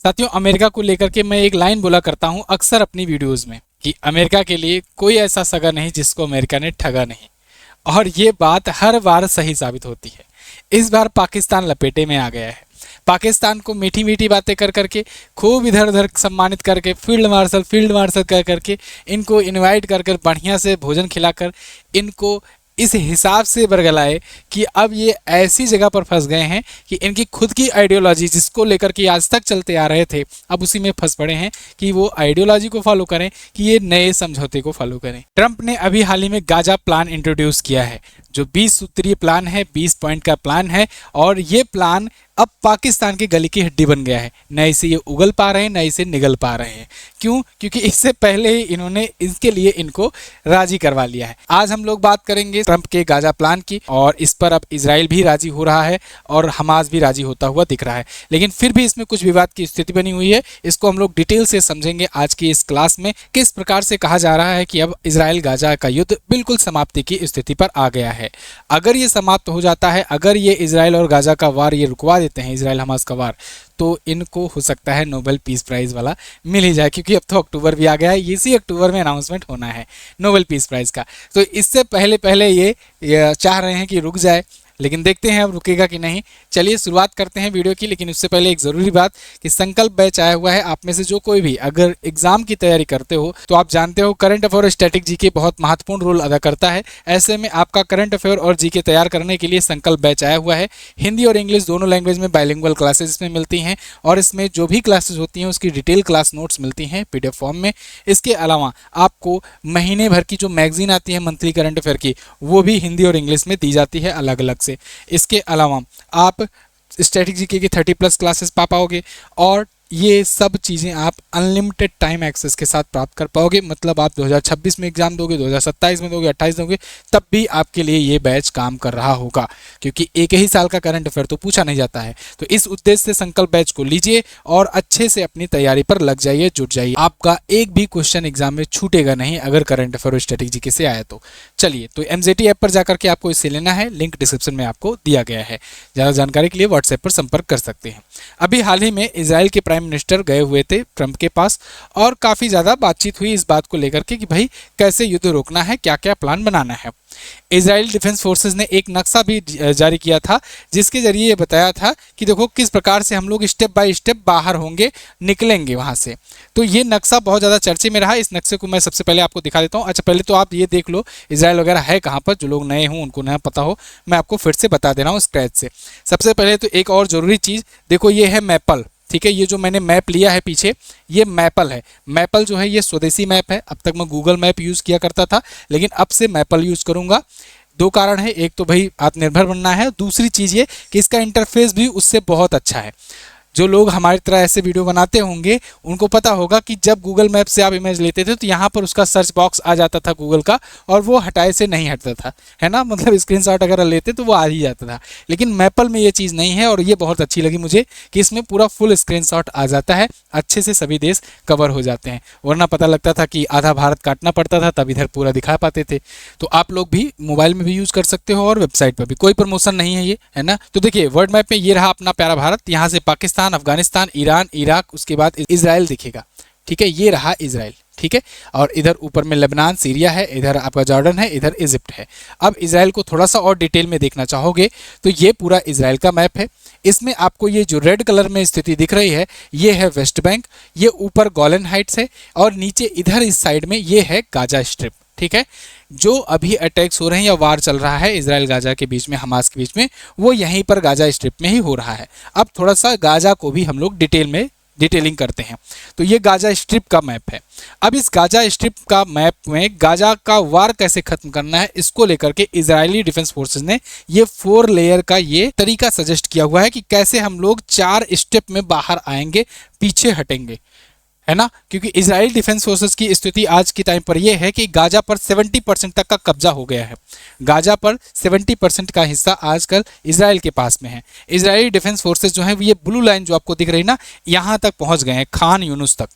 साथियों, अमेरिका को लेकर के मैं एक लाइन बोला करता हूं अक्सर अपनी वीडियोस में कि अमेरिका के लिए कोई ऐसा सगा नहीं जिसको अमेरिका ने ठगा नहीं। और ये बात हर बार सही साबित होती है। इस बार पाकिस्तान लपेटे में आ गया है। पाकिस्तान को मीठी मीठी बातें कर करके, खूब इधर उधर सम्मानित करके, फील्ड मार्शल कर करके, इनको इनवाइट कर कर, बढ़िया से भोजन खिलाकर इनको इस हिसाब से बरगलाए कि अब ये ऐसी जगह पर फंस गए हैं कि इनकी खुद की आइडियोलॉजी जिसको लेकर के आज तक चलते आ रहे थे, अब उसी में फंस पड़े हैं कि वो आइडियोलॉजी को फॉलो करें कि ये नए समझौते को फॉलो करें। ट्रंप ने अभी हाल ही में गाजा प्लान इंट्रोड्यूस किया है, जो 20 सूत्रीय प्लान है, 20 पॉइंट का प्लान है। और ये प्लान अब पाकिस्तान की गली की हड्डी बन गया है। न इसे ये उगल पा रहे हैं, न इसे निगल पा रहे हैं। क्यों? क्योंकि इससे पहले ही इन्होंने इसके लिए इनको राजी करवा लिया है। आज हम लोग बात करेंगे ट्रंप के गाजा प्लान की, और इस पर अब इजराइल भी राजी हो रहा है और हमास भी राजी होता हुआ दिख रहा है। लेकिन फिर भी इसमें कुछ विवाद की स्थिति बनी हुई है। इसको हम लोग डिटेल से समझेंगे आज की इस क्लास में। किस प्रकार से कहा जा रहा है कि अब इजराइल गाजा का युद्ध बिल्कुल समाप्ति की स्थिति पर आ गया है। अगर ये समाप्त हो जाता है, अगर ये इजराइल और गाजा का वार ये रुकवा देते हैं, इजराइल हमास का वार, तो इनको हो सकता है नोबेल पीस प्राइज वाला मिल ही जाए। क्योंकि अब तो अक्टूबर भी आ गया है, इसी अक्टूबर में अनाउंसमेंट होना है नोबेल पीस प्राइज का। तो इससे पहले पहले ये चाह रहे हैं कि रुक जाए, लेकिन देखते हैं अब रुकेगा कि नहीं। चलिए शुरुआत करते हैं वीडियो की। लेकिन उससे पहले एक ज़रूरी बात कि संकल्प बैच आया हुआ है। आप में से जो कोई भी अगर एग्जाम की तैयारी करते हो तो आप जानते हो करंट अफेयर और स्टैटिक जीके बहुत महत्वपूर्ण रोल अदा करता है। ऐसे में आपका करंट अफेयर और जीके तैयार करने के लिए संकल्प बैच आया हुआ है। हिंदी और इंग्लिश दोनों लैंग्वेज में बाइलिंगुअल क्लासेस इसमें मिलती हैं, और इसमें जो भी क्लासेस होती हैं उसकी डिटेल क्लास नोट्स मिलती हैं PDF फॉर्म में। इसके अलावा आपको महीने भर की जो मैगजीन आती है मंथली करंट अफेयर की, वो भी हिंदी और इंग्लिश में दी जाती है अलग अलग से। इसके अलावा आप स्टैटिक जीके की 30+ क्लासेस पा पाओगे, और ये सब चीज़ें आप अनलिमिटेड टाइम एक्सेस के साथ प्राप्त कर पाओगे। मतलब आप 2026 में एग्जाम दोगे, 2027 में दोगे, 28 दोगे, तब भी आपके लिए ये बैच काम कर रहा होगा। क्योंकि एक ही साल का करंट अफेयर तो पूछा नहीं जाता है। तो इस उद्देश्य से संकल्प बैच को लीजिए और अच्छे से अपनी तैयारी पर लग जाइए, जुट जाइए। आपका एक भी क्वेश्चन एग्जाम में छूटेगा नहीं अगर करंट अफेयर और स्टैटिक जीके से आया तो। चलिए, तो MZT ऐप पर जाकर के आपको इसे लेना है, लिंक डिस्क्रिप्शन में आपको दिया गया है। ज़्यादा जानकारी के लिए व्हाट्सएप पर संपर्क कर सकते हैं। अभी हाल ही में इजराइल के प्राइम मिनिस्टर गए हुए थे ट्रंप के पास, और काफ़ी ज़्यादा बातचीत हुई इस बात को लेकर के कि भाई कैसे युद्ध रोकना है, क्या क्या प्लान बनाना है। इजराइल डिफेंस फोर्सेस ने एक नक्शा भी जारी किया था, जिसके जरिए ये बताया था कि देखो किस प्रकार से हम लोग स्टेप बाय स्टेप बाहर होंगे, निकलेंगे वहाँ से। तो ये नक्शा बहुत ज़्यादा चर्चे में रहा। इस नक्शे को मैं सबसे पहले आपको दिखा देता हूँ। अच्छा, पहले तो आप ये देख लो इजराइल वगैरह है कहाँ पर। जो लोग नए हों उनको ना पता हो, मैं आपको फिर से बता दे रहा हूँ स्क्रैच से। सबसे पहले तो एक और ज़रूरी चीज़ देखो, ये है मैपल। ठीक है, ये जो मैंने मैप लिया है पीछे, ये मैपल है। मैपल जो है ये स्वदेशी मैप है। अब तक मैं गूगल मैप यूज़ किया करता था, लेकिन अब से मैपल यूज़ करूँगा। दो कारण है, एक तो भाई आत्मनिर्भर बनना है, दूसरी चीज़ ये कि इसका इंटरफेस भी उससे बहुत अच्छा है। जो लोग हमारी तरह ऐसे वीडियो बनाते होंगे उनको पता होगा कि जब गूगल मैप से आप इमेज लेते थे तो यहाँ पर उसका सर्च बॉक्स आ जाता था गूगल का, और वो हटाए से नहीं हटता था, है ना। मतलब स्क्रीनशॉट अगर लेते तो वो आ ही जाता था। लेकिन मैपल में ये चीज़ नहीं है, और ये बहुत अच्छी लगी मुझे कि इसमें पूरा फुल स्क्रीनशॉट आ जाता है, अच्छे से सभी देश कवर हो जाते हैं। वरना पता लगता था कि आधा भारत काटना पड़ता था तब इधर पूरा दिखा पाते थे। तो आप लोग भी मोबाइल में भी यूज़ कर सकते हो और वेबसाइट पर भी, कोई प्रमोशन नहीं है ये, है ना। तो देखिए वर्ल्ड मैप में ये रहा अपना प्यारा भारत। यहाँ से पाकिस्तान, अफगानिस्तान, ईरान, इराक, उसके बाद इजराइल दिखेगा। ठीक है, ये रहा इजराइल। ठीक है, और इधर ऊपर में लेबनान, सीरिया है, इधर आपका जॉर्डन है, इधर इजिप्ट है। अब इजराइल को थोड़ा सा और डिटेल में देखना चाहोगे तो ये पूरा इजराइल का मैप है। इसमें आपको ये जो रेड कलर में स्थिति दिख रही है, ये है वेस्ट बैंक, ये ऊपर गोलन हाइट्स है, और नीचे इधर इस साइड में ये है गाजा स्ट्रिप। ठीक है, जो अभी अटैक्स हो रहे हैं या वार चल रहा है इजराइल गाजा के बीच में, हमास के बीच में, वो यहीं पर गाजा स्ट्रिप में ही हो रहा है। अब थोड़ा सा गाजा को भी हम लोग डिटेलिंग करते हैं। तो ये गाजा स्ट्रिप का मैप है। अब इस गाजा स्ट्रिप का मैप में गाजा का वार कैसे खत्म करना है, इसको लेकर के इजरायली डिफेंस फोर्सेस ने ये 4 लेयर का ये तरीका सजेस्ट किया हुआ है कि कैसे हम लोग 4 स्टेप में बाहर आएंगे, पीछे हटेंगे, है ना। क्योंकि इजराइल डिफेंस फोर्सेस की स्थिति आज के टाइम पर यह है कि गाजा पर 70% तक का कब्जा हो गया है। गाजा पर 70% का हिस्सा आजकल इजराइल के पास में है। इजरायली डिफेंस फोर्सेस जो हैं ये ब्लू लाइन जो आपको दिख रही है ना, यहाँ तक पहुँच गए हैं, खान यूनुस तक,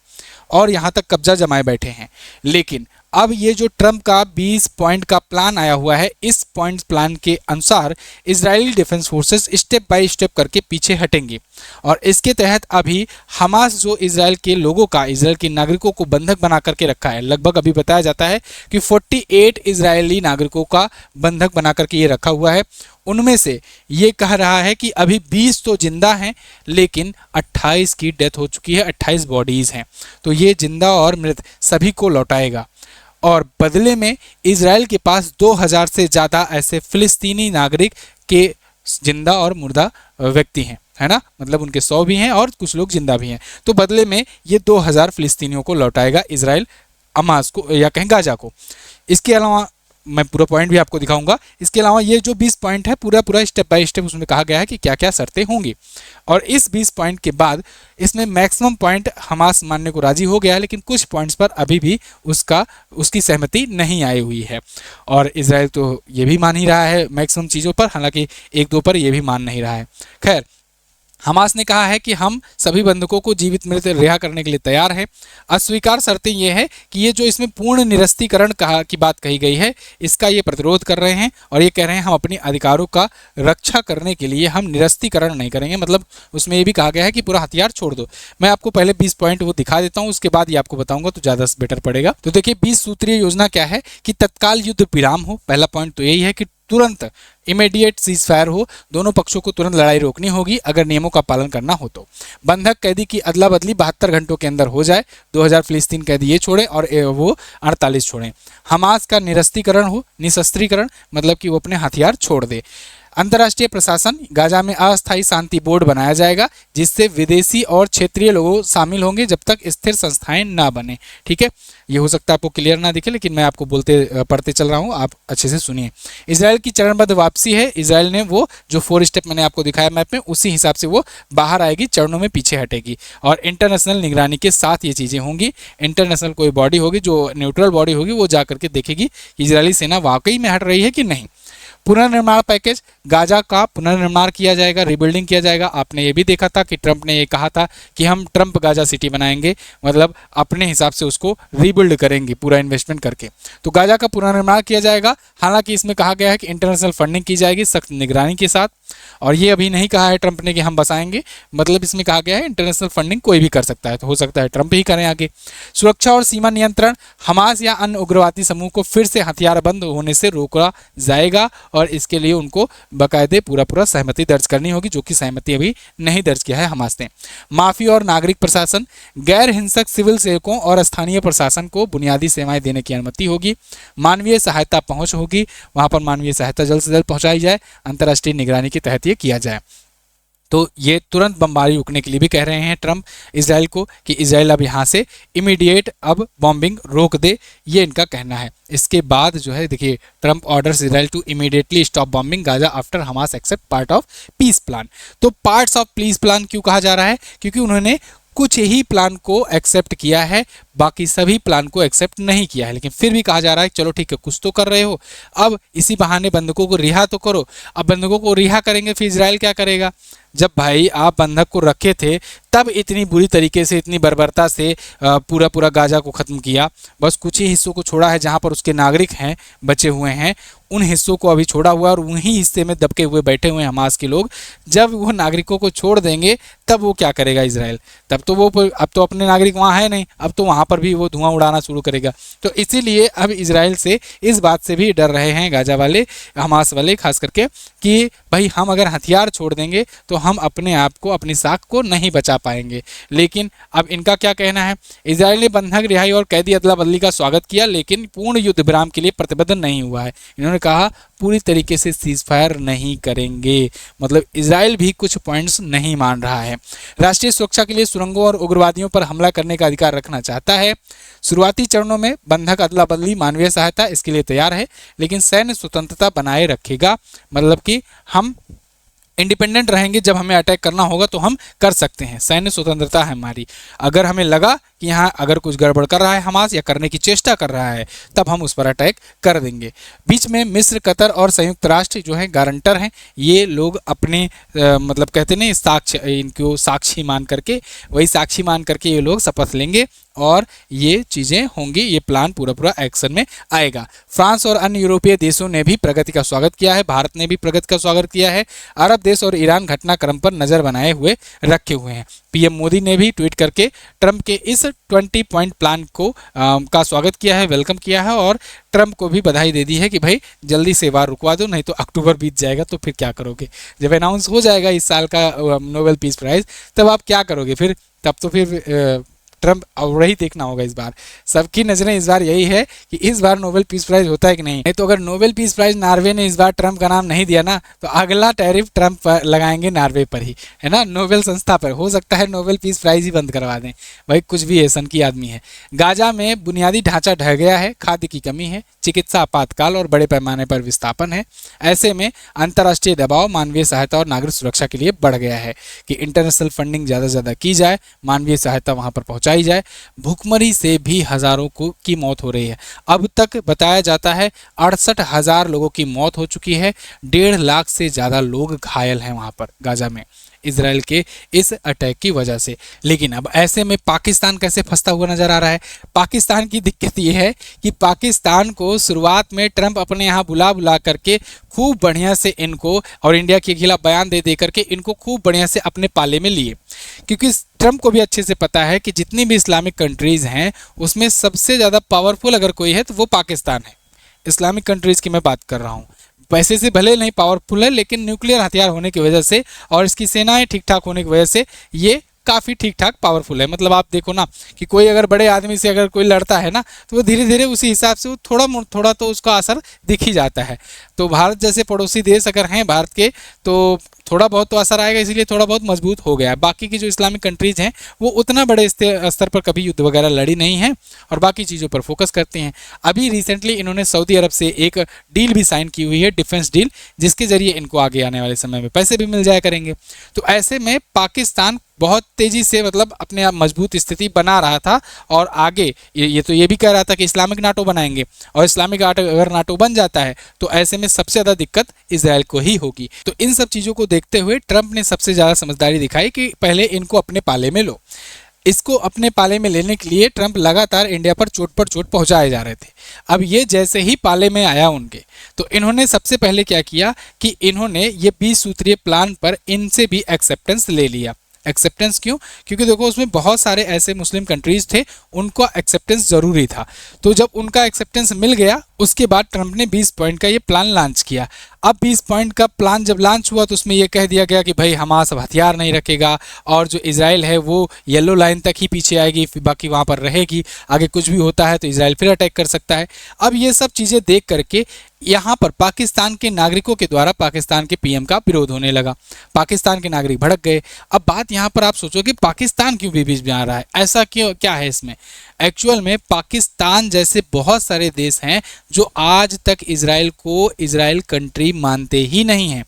और यहाँ तक कब्जा जमाए बैठे हैं। लेकिन अब ये जो ट्रंप का 20 पॉइंट का प्लान आया हुआ है, इस पॉइंट प्लान के अनुसार Israeli defence forces step by step करके पीछे हटेंगी और इसके तहत अभी हमास जो इजराइल के लोगों का, इजराइल के नागरिकों को बंधक बना करके रखा है। लगभग अभी बताया जाता है कि 48 इजरायली नागरिकों का बंधक बना करके ये रखा हुआ है। उनमें से ये कह रहा है कि अभी 20 तो जिंदा हैं, लेकिन 28 की डेथ हो चुकी है, 28 बॉडीज हैं। तो ये जिंदा और मृत सभी को लौटाएगा और बदले में इजराइल के पास 2000 से ज़्यादा ऐसे फिलिस्तीनी नागरिक के जिंदा और मुर्दा व्यक्ति हैं, है ना, मतलब उनके 100 भी हैं और कुछ लोग जिंदा भी हैं। तो बदले में ये 2000 फिलिस्तीनियों को लौटाएगा इजराइल हमास को, या कहें गाजा को। इसके अलावा मैं पूरा पॉइंट भी आपको दिखाऊंगा। इसके अलावा ये जो 20 पॉइंट है पूरा स्टेप बाय स्टेप उसमें कहा गया है कि क्या क्या शर्तें होंगी और इस 20 पॉइंट के बाद इसमें मैक्सिमम पॉइंट हमास मानने को राजी हो गया है, लेकिन कुछ पॉइंट्स पर अभी भी उसकी सहमति नहीं आई हुई है और इजराइल तो ये भी मान ही रहा है मैक्सिमम चीज़ों पर, हालांकि एक दो पर ये भी मान नहीं रहा है। खैर, हमास ने कहा है कि हम सभी बंधकों को जीवित मृत रिहा करने के लिए तैयार हैं। अस्वीकार शर्तें ये है कि ये जो इसमें पूर्ण निरस्तीकरण की बात कही गई है, इसका ये प्रतिरोध कर रहे हैं और ये कह रहे हैं हम अपने अधिकारों का रक्षा करने के लिए हम निरस्तीकरण नहीं करेंगे। मतलब उसमें ये भी कहा गया है कि पूरा हथियार छोड़ दो। मैं आपको पहले 20 पॉइंट वो दिखा देता हूँ, उसके बाद ये आपको बताऊंगा तो ज़्यादा बेटर पड़ेगा। तो देखिए 20 सूत्रीय योजना क्या है कि तत्काल युद्ध विराम हो। पहला पॉइंट तो यही है कि तुरंत इमीडिएट सीज फायर हो, दोनों पक्षों को तुरंत लड़ाई रोकनी होगी अगर नियमों का पालन करना हो तो। बंधक कैदी की अदला बदली 72 घंटों के अंदर हो जाए, 2000 फिलिस्तीन कैदी ये छोड़े और वो 48 छोड़ें। हमास का निरस्तीकरण हो, निशस्त्रीकरण मतलब कि वो अपने हथियार छोड़ दे। अंतर्राष्ट्रीय प्रशासन, गाजा में अस्थायी शांति बोर्ड बनाया जाएगा जिससे विदेशी और क्षेत्रीय लोग शामिल होंगे जब तक स्थिर संस्थाएं ना बने। ठीक है, ये हो सकता है आपको क्लियर ना दिखे, लेकिन मैं आपको पढ़ते चल रहा हूँ, आप अच्छे से सुनिए। इजराइल की चरणबद्ध वापसी है। इजराइल ने वो जो 4 स्टेप मैंने आपको दिखाया मैप में, उसी हिसाब से वो बाहर आएगी, चरणों में पीछे हटेगी और इंटरनेशनल निगरानी के साथ ये चीज़ें होंगी। इंटरनेशनल कोई बॉडी होगी जो न्यूट्रल बॉडी होगी, वो जा करके देखेगी कि इजरायली सेना वाकई में हट रही है कि नहीं। पुनर्निर्माण पैकेज, गाजा का पुनर्निर्माण किया जाएगा, रिबिल्डिंग किया जाएगा। आपने ये भी देखा था कि ट्रंप ने ये कहा था कि हम ट्रंप गाजा सिटी बनाएंगे, मतलब अपने हिसाब से उसको रिबिल्ड करेंगे पूरा इन्वेस्टमेंट करके। तो गाजा का पुनर्निर्माण किया जाएगा। हालांकि इसमें कहा गया है कि इंटरनेशनल फंडिंग की जाएगी सख्त निगरानी के साथ, और ये अभी नहीं कहा है ट्रंप ने कि हम बसाएंगे, मतलब इसमें कहा गया है इंटरनेशनल फंडिंग कोई भी कर सकता है, तो हो सकता है ट्रंप ही करें आगे। सुरक्षा और सीमा नियंत्रण, हमास या अन्य उग्रवादी समूह को फिर से हथियारबंद होने से रोका जाएगा और इसके लिए उनको बाकायदे पूरा सहमति दर्ज करनी होगी, जो कि सहमति अभी नहीं दर्ज किया है हमास ने। माफी और नागरिक प्रशासन, गैर हिंसक सिविल सेवकों और स्थानीय प्रशासन को बुनियादी सेवाएं देने की अनुमति होगी। मानवीय सहायता पहुंच होगी, वहां पर मानवीय सहायता जल्द से जल्द पहुंचाई जाए, अंतर्राष्ट्रीय निगरानी के तहत ये किया जाए। तो ये तुरंत बमबारी रुकने के लिए भी कह रहे हैं ट्रंप इजराइल को कि इजराइल अब यहाँ से इमीडिएट अब बॉम्बिंग रोक दे, ये इनका कहना है। इसके बाद जो है देखिए, Trump orders Israel to immediately stop bombing Gaza after Hamas accept part of peace plan. तो पार्ट्स ऑफ पीस प्लान क्यों कहा जा रहा है? क्योंकि उन्होंने कुछ ही प्लान को एक्सेप्ट किया है, बाकी सभी प्लान को एक्सेप्ट नहीं किया है, लेकिन फिर भी कहा जा रहा है चलो ठीक है कुछ तो कर रहे हो, अब इसी बहाने बंधकों को रिहा तो करो। अब बंधकों को रिहा करेंगे फिर इजराइल क्या करेगा? जब भाई आप बंधक को रखे थे तब इतनी बुरी तरीके से, इतनी बर्बरता से पूरा गाजा को ख़त्म किया, बस कुछ ही हिस्सों को छोड़ा है जहां पर उसके नागरिक हैं, बचे हुए हैं, उन हिस्सों को अभी छोड़ा हुआ है और वहीं हिस्से में दबके हुए बैठे हुए हैं हमास के लोग। जब वो नागरिकों को छोड़ देंगे तब वो क्या करेगा इजराइल? तब तो वो अब तो अपने नागरिक वहाँ है नहीं, अब तो वहाँ पर भी वो धुआं उड़ाना शुरू करेगा। तो इसीलिए अब इजराइल से इस बात से भी डर रहे हैं गाजा वाले, हमास वाले खास करके, कि भाई हम अगर हथियार छोड़ देंगे तो हम अपने आप को, अपनी साख को नहीं बचा पाएंगे। लेकिन अब इनका क्या कहना है? इजराइल ने बंधक रिहाई और कैदी अदला बदली का स्वागत किया, लेकिन पूर्ण युद्ध विराम के लिए प्रतिबद्ध नहीं हुआ है। इन्होंने कहा पूरी तरीके से सीज फायर नहीं करेंगे, मतलब इजराइल भी कुछ पॉइंट्स नहीं मान रहा है। राष्ट्रीय सुरक्षा के लिए सुरंगों और उग्रवादियों पर हमला करने का अधिकार रखना चाहता है। शुरुआती चरणों में बंधक अदला बदली, मानवीय सहायता इसके लिए तैयार है, लेकिन सैन्य स्वतंत्रता बनाए रखेगा, मतलब कि हम इंडिपेंडेंट रहेंगे, जब हमें अटैक करना होगा तो हम कर सकते हैं, सैन्य स्वतंत्रता है हमारी। अगर हमें लगा कि यहाँ अगर कुछ गड़बड़ कर रहा है हमास या करने की चेष्टा कर रहा है तब हम उस पर अटैक कर देंगे। बीच में मिस्र, कतर और संयुक्त राष्ट्र जो है गारंटर हैं, ये लोग अपने मतलब कहते नहीं साक्ष्य, इनको साक्षी मान करके, वही साक्षी मान करके ये लोग शपथ लेंगे और ये चीज़ें होंगी, ये प्लान पूरा पूरा एक्शन में आएगा। फ्रांस और अन्य यूरोपीय देशों ने भी प्रगति का स्वागत किया है, भारत ने भी प्रगति का स्वागत किया है। अरब देश और ईरान घटनाक्रम पर नज़र बनाए हुए रखे हुए हैं। पीएम मोदी ने भी ट्वीट करके ट्रंप के इस 20 पॉइंट प्लान को का स्वागत किया है, वेलकम किया है और ट्रंप को भी बधाई दे दी है कि भाई जल्दी से वार रुकवा दो, नहीं तो अक्टूबर बीत जाएगा तो फिर क्या करोगे। जब अनाउंस हो जाएगा इस साल का नोबेल पीस प्राइज़ तब आप क्या करोगे फिर, तब तो फिर ट्रंप और ही देखना होगा। इस बार सबकी नज़रें इस बार यही है कि इस बार नोबेल पीस प्राइज़ होता है कि नहीं तो अगर नोबेल पीस प्राइज़ नॉर्वे ने इस बार ट्रंप का नाम नहीं दिया ना तो अगला टैरिफ ट्रंप पर लगाएंगे, नॉर्वे पर ही, है ना, नोबेल संस्था पर। हो सकता है नोबेल पीस प्राइज़ ही बंद करवा दें, भाई कुछ भी ऐसा की आदमी है। गाजा में बुनियादी ढांचा ढह गया है, खाद्य की कमी है, चिकित्सा आपातकाल और बड़े पैमाने पर विस्थापन है। ऐसे में अंतर्राष्ट्रीय दबाव मानवीय सहायता और नागरिक सुरक्षा के लिए बढ़ गया है कि इंटरनेशनल फंडिंग ज़्यादा से ज़्यादा की जाए, मानवीय सहायता वहाँ पर पहुँचाई जाए। भूखमरी से भी हजारों की मौत हो रही है। अब तक बताया जाता है 68,000 लोगों की मौत हो चुकी है, 1.5 लाख से ज़्यादा लोग घायल हैं वहाँ पर गाजा में इजराइल के इस अटैक की वजह से। लेकिन अब ऐसे में पाकिस्तान कैसे फंसता हुआ नजर आ रहा है। पाकिस्तान की दिक्कत ये है कि पाकिस्तान को शुरुआत में ट्रंप अपने यहाँ बुला बुला करके खूब बढ़िया से इनको और इंडिया के खिलाफ बयान दे दे करके इनको खूब बढ़िया से अपने पाले में लिए, क्योंकि ट्रंप को भी अच्छे से पता है कि जितनी भी इस्लामिक कंट्रीज़ हैं उसमें सबसे ज़्यादा पावरफुल अगर कोई है तो वो पाकिस्तान है। इस्लामिक कंट्रीज़ की मैं बात कर रहा हूँ, पैसे से भले नहीं पावरफुल है लेकिन न्यूक्लियर हथियार होने की वजह से और इसकी सेनाएं ठीक ठाक होने की वजह से ये काफ़ी ठीक ठाक पावरफुल है। मतलब आप देखो ना कि कोई अगर बड़े आदमी से अगर कोई लड़ता है ना तो वो धीरे धीरे उसी हिसाब से वो थोड़ा तो उसका असर दिख ही जाता है। तो भारत जैसे पड़ोसी देश अगर हैं भारत के तो थोड़ा बहुत तो असर आएगा, इसीलिए थोड़ा बहुत मजबूत हो गया है। बाकी की जो इस्लामिक कंट्रीज़ हैं वो उतना बड़े स्तर पर कभी युद्ध वगैरह लड़ी नहीं हैं और बाकी चीज़ों पर फोकस करते हैं। अभी रिसेंटली इन्होंने सऊदी अरब से एक डील भी साइन की हुई है, डिफेंस डील, जिसके जरिए इनको आगे आने वाले समय में पैसे भी मिल जाया करेंगे। तो ऐसे में पाकिस्तान बहुत तेज़ी से मतलब अपने आप मजबूत स्थिति बना रहा था और आगे ये भी कह रहा था कि इस्लामिक नाटो बनाएंगे और इस्लामिक अगर नाटो बन जाता है तो ऐसे में सबसे ज़्यादा दिक्कत इजराइल को ही होगी। तो इन सब चीज़ों को देखते हुए ट्रंप ने सबसे ज़्यादा समझदारी दिखाई कि पहले इनको अपने पाले में लो। इसको अपने पाले में लेने के लिए ट्रंप लगातार इंडिया पर चोट पहुंचाए जा रहे थे। अब ये जैसे ही पाले में आया उनके तो इन्होंने सबसे पहले क्या किया कि इन्होंने ये 20 सूत्रीय प्लान पर इनसे भी एक्सेप्टेंस ले लिया। एक्सेप्टेंस क्यों? क्योंकि देखो उसमें बहुत सारे ऐसे मुस्लिम कंट्रीज थे, उनका एक्सेप्टेंस ज़रूरी था। तो जब उनका एक्सेप्टेंस मिल गया उसके बाद ट्रंप ने 20 पॉइंट का ये प्लान लॉन्च किया। अब 20 पॉइंट का प्लान जब लॉन्च हुआ तो उसमें ये कह दिया गया कि भाई हमास अब हथियार नहीं रखेगा और जो इजराइल है वो येलो लाइन तक ही पीछे आएगी, बाकी वहाँ पर रहेगी, आगे कुछ भी होता है तो इजराइल फिर अटैक कर सकता है। अब ये सब चीज़ें देख करके यहाँ पर पाकिस्तान के नागरिकों के द्वारा पाकिस्तान के पीएम का विरोध होने लगा, पाकिस्तान के नागरिक भड़क गए। अब बात यहाँ पर आप सोचो कि पाकिस्तान क्यों बीच में आ रहा है, ऐसा क्यों, क्या है इसमें? एक्चुअल में पाकिस्तान जैसे बहुत सारे देश हैं जो आज तक इजराइल को इजराइल कंट्री मानते ही नहीं हैं,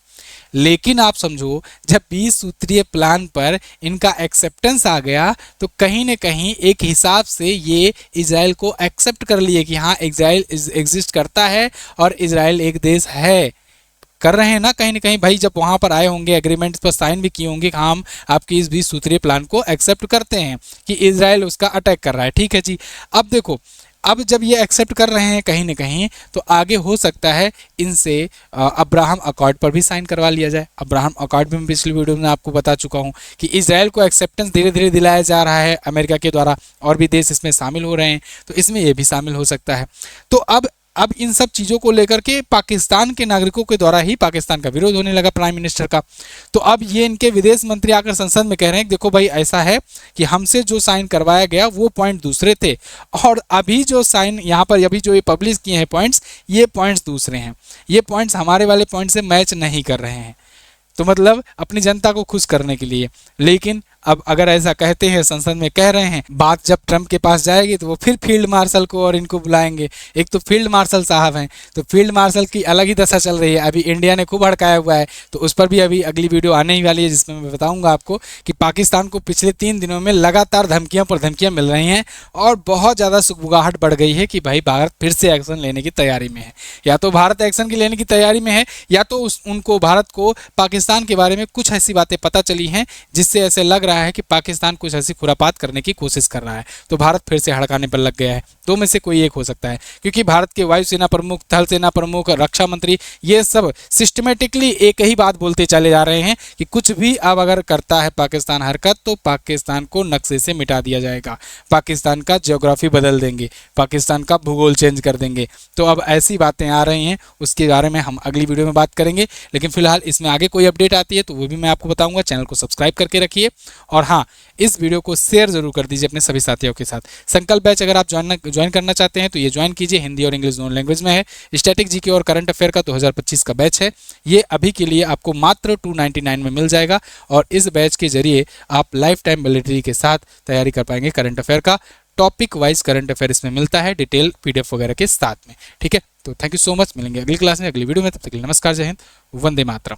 लेकिन आप समझो जब 20 सूत्रीय प्लान पर इनका एक्सेप्टेंस आ गया तो कहीं न कहीं एक हिसाब से ये इजराइल को एक्सेप्ट कर लिए कि हाँ इजराइल एग्जिस्ट करता है और इजराइल एक देश है। कर रहे हैं ना कहीं न कहीं भाई, जब वहाँ पर आए होंगे एग्रीमेंट्स पर साइन भी किए होंगे कि हम आपकी इस 20 सूत्रीय प्लान को एक्सेप्ट करते हैं कि इजराइल उसका अटैक कर रहा है। ठीक है जी, अब देखो अब जब ये एक्सेप्ट कर रहे हैं कहीं न कहीं तो आगे हो सकता है इनसे अब्राहम अकॉर्ड पर भी साइन करवा लिया जाए। अब्राहम अकॉर्ड भी मैं पिछली वीडियो में आपको बता चुका हूँ कि इजराइल को एक्सेप्टेंस धीरे धीरे दिलाया जा रहा है अमेरिका के द्वारा और भी देश इसमें शामिल हो रहे हैं, तो इसमें ये भी शामिल हो सकता है। तो अब इन सब चीज़ों को लेकर के पाकिस्तान के नागरिकों के द्वारा ही पाकिस्तान का विरोध होने लगा प्राइम मिनिस्टर का। तो अब ये इनके विदेश मंत्री आकर संसद में कह रहे हैं कि देखो भाई ऐसा है कि हमसे जो साइन करवाया गया वो पॉइंट दूसरे थे और अभी जो साइन यहाँ पर अभी जो ये पब्लिश किए हैं पॉइंट्स, ये पॉइंट्स दूसरे हैं, ये पॉइंट्स हमारे वाले पॉइंट से मैच नहीं कर रहे हैं। तो मतलब अपनी जनता को खुश करने के लिए। लेकिन अब अगर ऐसा कहते हैं, संसद में कह रहे हैं, बात जब ट्रंप के पास जाएगी तो वो फिर फील्ड मार्शल को और इनको बुलाएंगे। एक तो फील्ड मार्शल साहब हैं, तो फील्ड मार्शल की अलग ही दशा चल रही है। अभी इंडिया ने खूब हड़काया हुआ है, तो उस पर भी अभी अगली वीडियो आने ही वाली है, जिसमें मैं बताऊंगा आपको कि पाकिस्तान को पिछले 3 दिनों में लगातार धमकियां पर धमकियां मिल रही हैं और बहुत ज़्यादा सुगबुगाहट बढ़ गई है कि भाई भारत फिर से एक्शन लेने की तैयारी में है। या तो भारत एक्शन की लेने की तैयारी में है, या तो उनको भारत को पाकिस्तान के बारे में कुछ ऐसी बातें पता चली हैं जिससे ऐसे लग रहा है कि पाकिस्तान कुछ ऐसी खुरापात करने की कोशिश कर रहा है, तो भारत फिर से हड़काने पर लग गया है। दो में से कोई एक हो सकता है, क्योंकि भारत के वायुसेना प्रमुख, थल सेना प्रमुख, रक्षा मंत्री, ये सब सिस्टमेटिकली एक ही बात बोलते चले जा रहे हैं कि कुछ भी अब अगर करता है पाकिस्तान हरकत तो पाकिस्तान को नक्शे से मिटा दिया जाएगा, पाकिस्तान का ज्योग्राफी बदल देंगे, पाकिस्तान का भूगोल चेंज कर देंगे। तो अब ऐसी बातें आ रही हैं, उसके बारे में हम अगली वीडियो में बात करेंगे। लेकिन फिलहाल इसमें आगे कोई अपडेट आती है तो वो भी मैं आपको बताऊंगा। चैनल को सब्सक्राइब करके रखिए और हाँ, इस वीडियो को शेयर जरूर कर दीजिए अपने सभी साथियों के साथ। संकल्प बैच अगर आप ज्वाइन करना चाहते हैं तो ये ज्वाइन कीजिए, हिंदी और इंग्लिश दोनों लैंग्वेज में है। स्टैटिक जीके और करंट अफेयर का 2025 का बैच है, ये अभी के लिए आपको मात्र 299 में मिल जाएगा और इस बैच के जरिए आप लाइफ टाइम वैलिडिटी के साथ तैयारी कर पाएंगे। करंट अफेयर का टॉपिक वाइज करंट अफेयर इसमें मिलता है, डिटेल पीडीएफ वगैरह के साथ में। ठीक है, तो थैंक यू सो मच, मिलेंगे अगली क्लास में, अगली वीडियो में। तब तक के लिए नमस्कार, जय हिंद, वंदे मातरम।